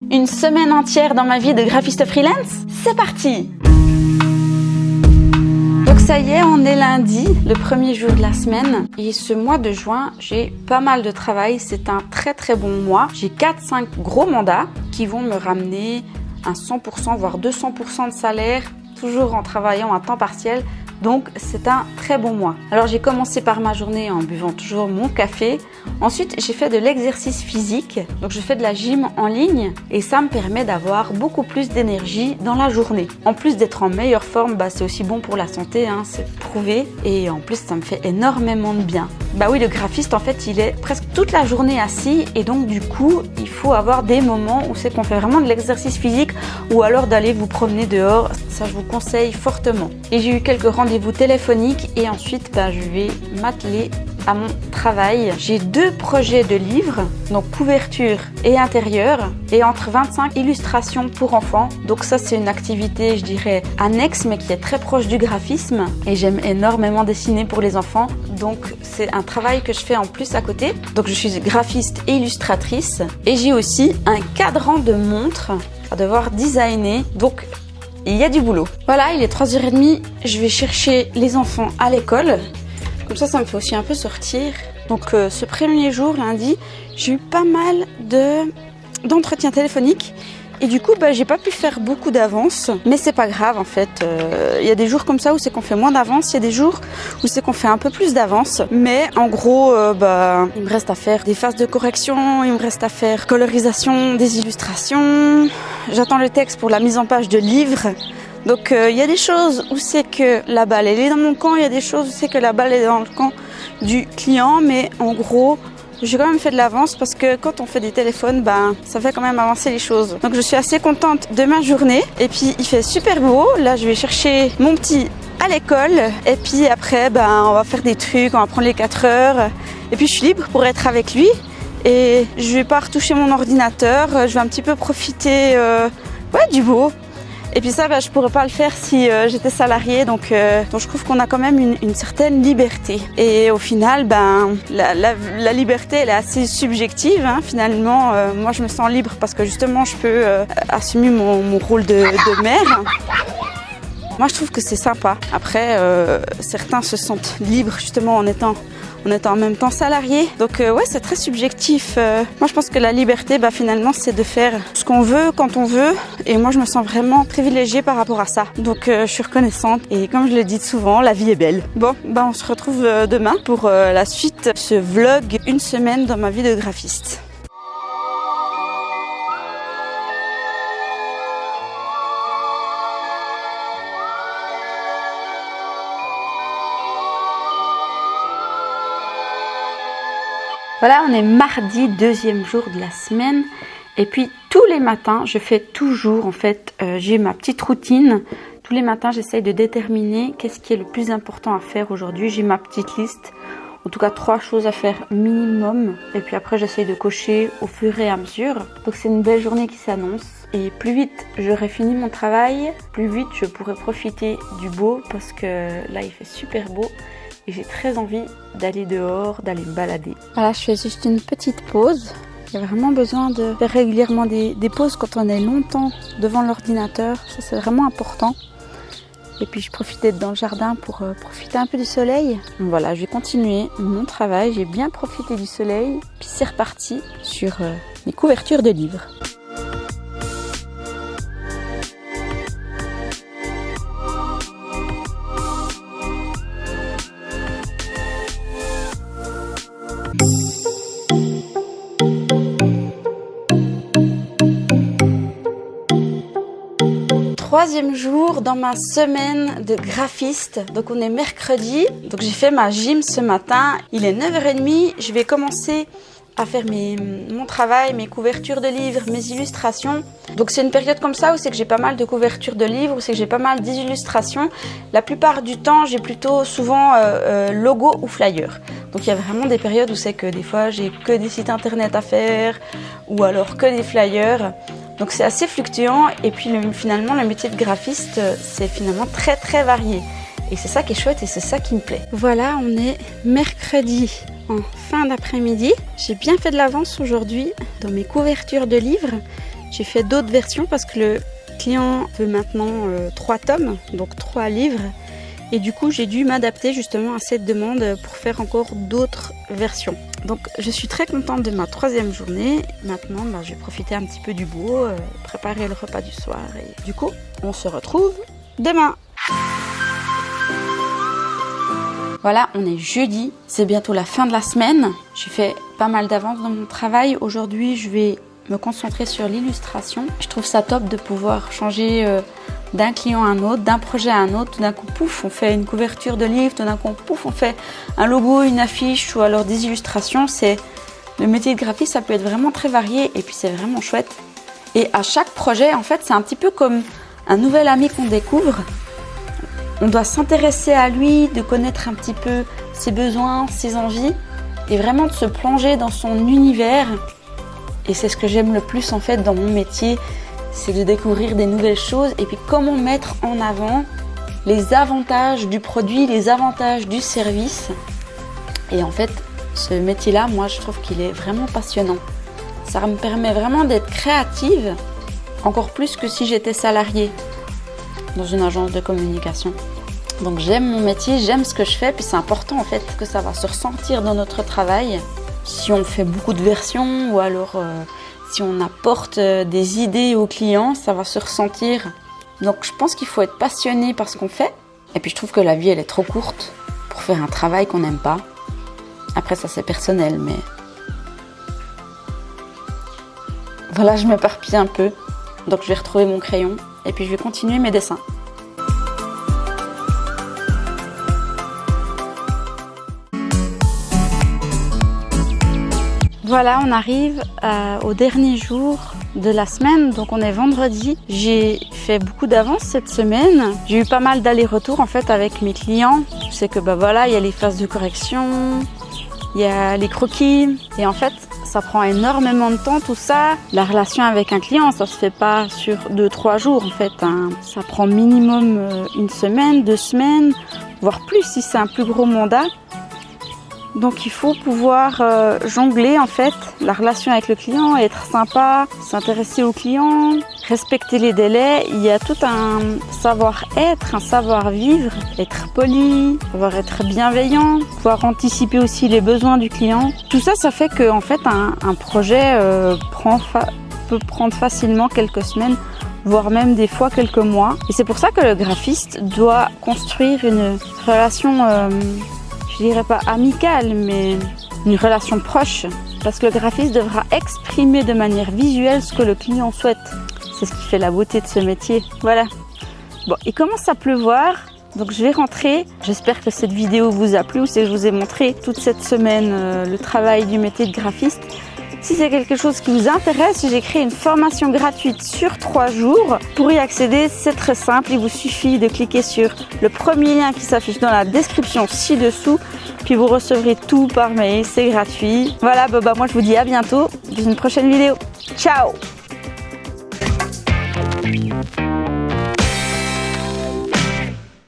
Une semaine entière dans ma vie de graphiste freelance, c'est parti! Donc ça y est, on est lundi, le premier jour de la semaine. Et ce mois de juin, j'ai pas mal de travail. C'est un très bon mois. J'ai 4-5 gros mandats qui vont me ramener un 100% voire 200% de salaire, toujours en travaillant à temps partiel. Donc c'est un très bon mois. Alors j'ai commencé par ma journée en buvant toujours mon café. Ensuite j'ai fait de l'exercice physique. Donc je fais de la gym en ligne et ça me permet d'avoir beaucoup plus d'énergie dans la journée. En plus d'être en meilleure forme, c'est aussi bon pour la santé, c'est prouvé. Et en plus ça me fait énormément de bien. Oui, le graphiste en fait il est presque toute la journée assis et donc du coup il faut avoir des moments où c'est qu'on fait vraiment de l'exercice physique ou alors d'aller vous promener dehors. Ça je vous conseille fortement. Et j'ai eu quelques rendez-vous téléphoniques et ensuite je vais m'atteler à mon travail. J'ai 2 projets de livres, donc couverture et intérieur, et entre 25 illustrations pour enfants. Donc ça c'est une activité je dirais annexe mais qui est très proche du graphisme et j'aime énormément dessiner pour les enfants. Donc c'est un travail que je fais en plus à côté. Donc je suis graphiste et illustratrice et j'ai aussi un cadran de montre à devoir designer. Donc il y a du boulot. Voilà, il est 3h30, je vais chercher les enfants à l'école. Comme ça me fait aussi un peu sortir. Donc ce premier jour, lundi, j'ai eu pas mal d'entretiens téléphoniques. Et du coup, j'ai pas pu faire beaucoup d'avance. Mais c'est pas grave en fait. Il y a des jours comme ça où c'est qu'on fait moins d'avance. Il y a des jours où c'est qu'on fait un peu plus d'avance. Mais en gros, il me reste à faire des phases de correction. Il me reste à faire colorisation des illustrations. J'attends le texte pour la mise en page de livre. Donc il y a des choses où c'est que la balle elle est dans mon camp. Il y a des choses où c'est que la balle est dans le camp du client. Mais en gros, j'ai quand même fait de l'avance parce que quand on fait des téléphones, ça fait quand même avancer les choses. Donc je suis assez contente de ma journée. Et puis il fait super beau. Là je vais chercher mon petit à l'école. Et puis après, on va faire des trucs, on va prendre les 4 heures. Et puis je suis libre pour être avec lui. Et je vais pas retoucher mon ordinateur. Je vais un petit peu profiter du beau. Et puis ça, je pourrais pas le faire si j'étais salariée, donc je trouve qu'on a quand même une certaine liberté. Et au final, la liberté, elle est assez subjective. Finalement, moi, je me sens libre parce que justement, je peux assumer mon rôle de mère. Moi, je trouve que c'est sympa. Après, certains se sentent libres justement en étant en même temps salarié. Donc c'est très subjectif. Moi je pense que la liberté finalement c'est de faire ce qu'on veut quand on veut et moi je me sens vraiment privilégiée par rapport à ça. Donc je suis reconnaissante et comme je le dis souvent, la vie est belle. Bon, on se retrouve demain pour la suite de ce vlog, une semaine dans ma vie de graphiste. Voilà, on est mardi, 2e jour de la semaine. Et puis tous les matins, je fais toujours, en fait, j'ai ma petite routine. Tous les matins, j'essaye de déterminer qu'est-ce qui est le plus important à faire aujourd'hui. J'ai ma petite liste, en tout cas 3 choses à faire minimum. Et puis après, j'essaye de cocher au fur et à mesure. Donc c'est une belle journée qui s'annonce. Et plus vite j'aurai fini mon travail, plus vite je pourrai profiter du beau parce que là il fait super beau. Et j'ai très envie d'aller dehors, d'aller me balader. Voilà, je fais juste une petite pause. Il y a vraiment besoin de faire régulièrement des pauses quand on est longtemps devant l'ordinateur. Ça, c'est vraiment important. Et puis, je profite d'être dans le jardin pour profiter un peu du soleil. Donc voilà, je vais continuer mon travail. J'ai bien profité du soleil. Puis, c'est reparti sur mes couvertures de livres. Troisième jour dans ma semaine de graphiste. Donc on est mercredi. Donc j'ai fait ma gym ce matin. Il est 9h30. Je vais commencer à faire mon travail, mes couvertures de livres, mes illustrations. Donc c'est une période comme ça où c'est que j'ai pas mal de couvertures de livres, où c'est que j'ai pas mal d'illustrations. La plupart du temps, j'ai plutôt souvent logo ou flyer. Donc il y a vraiment des périodes où c'est que des fois j'ai que des sites internet à faire ou alors que des flyers. Donc c'est assez fluctuant et puis finalement le métier de graphiste c'est finalement très varié. Et c'est ça qui est chouette et c'est ça qui me plaît. Voilà, on est mercredi en fin d'après-midi. J'ai bien fait de l'avance aujourd'hui dans mes couvertures de livres. J'ai fait d'autres versions parce que le client veut maintenant 3 tomes, donc 3 livres. Et du coup, j'ai dû m'adapter justement à cette demande pour faire encore d'autres versions. Donc, je suis très contente de ma 3e journée. Maintenant, je vais profiter un petit peu du beau, préparer le repas du soir. Et du coup, on se retrouve demain. Voilà, on est jeudi. C'est bientôt la fin de la semaine. J'ai fait pas mal d'avance dans mon travail. Aujourd'hui, je vais me concentrer sur l'illustration. Je trouve ça top de pouvoir changer d'un client à un autre, d'un projet à un autre. Tout d'un coup, pouf, on fait une couverture de livre. Tout d'un coup, pouf, on fait un logo, une affiche ou alors des illustrations. Le métier de graphiste, ça peut être vraiment très varié et puis c'est vraiment chouette. Et à chaque projet, en fait, c'est un petit peu comme un nouvel ami qu'on découvre. On doit s'intéresser à lui, de connaître un petit peu ses besoins, ses envies et vraiment de se plonger dans son univers. Et c'est ce que j'aime le plus en fait dans mon métier, c'est de découvrir des nouvelles choses et puis comment mettre en avant les avantages du produit, les avantages du service. Et en fait, ce métier-là, moi je trouve qu'il est vraiment passionnant. Ça me permet vraiment d'être créative, encore plus que si j'étais salariée dans une agence de communication. Donc j'aime mon métier, j'aime ce que je fais, puis c'est important en fait que ça va se ressentir dans notre travail. Si on fait beaucoup de versions ou alors si on apporte des idées aux clients, ça va se ressentir. Donc je pense qu'il faut être passionné par ce qu'on fait. Et puis je trouve que la vie elle est trop courte pour faire un travail qu'on n'aime pas. Après ça c'est personnel, mais voilà, je m'éparpille un peu. Donc je vais retrouver mon crayon et puis je vais continuer mes dessins. Voilà, on arrive au dernier jour de la semaine, donc on est vendredi. J'ai fait beaucoup d'avance cette semaine. J'ai eu pas mal d'allers-retours en fait avec mes clients. Je sais que voilà, il y a les phases de correction, il y a les croquis et en fait ça prend énormément de temps tout ça. La relation avec un client, ça se fait pas sur 2-3 jours en fait. Ça prend minimum 1 semaine, 2 semaines, voire plus si c'est un plus gros mandat. Donc il faut pouvoir jongler en fait la relation avec le client, être sympa, s'intéresser au client, respecter les délais. Il y a tout un savoir-être, un savoir-vivre, être poli, pouvoir être bienveillant, pouvoir anticiper aussi les besoins du client. Tout ça, ça fait que en fait un projet peut prendre facilement quelques semaines, voire même des fois quelques mois. Et c'est pour ça que le graphiste doit construire une relation je dirais pas amicale, mais une relation proche. Parce que le graphiste devra exprimer de manière visuelle ce que le client souhaite. C'est ce qui fait la beauté de ce métier. Voilà. Bon, il commence à pleuvoir, donc je vais rentrer. J'espère que cette vidéo vous a plu ou si je vous ai montré toute cette semaine le travail du métier de graphiste. Si c'est quelque chose qui vous intéresse, j'ai créé une formation gratuite sur 3 jours. Pour y accéder, c'est très simple. Il vous suffit de cliquer sur le premier lien qui s'affiche dans la description ci-dessous. Puis vous recevrez tout par mail, c'est gratuit. Voilà, moi je vous dis à bientôt dans une prochaine vidéo. Ciao!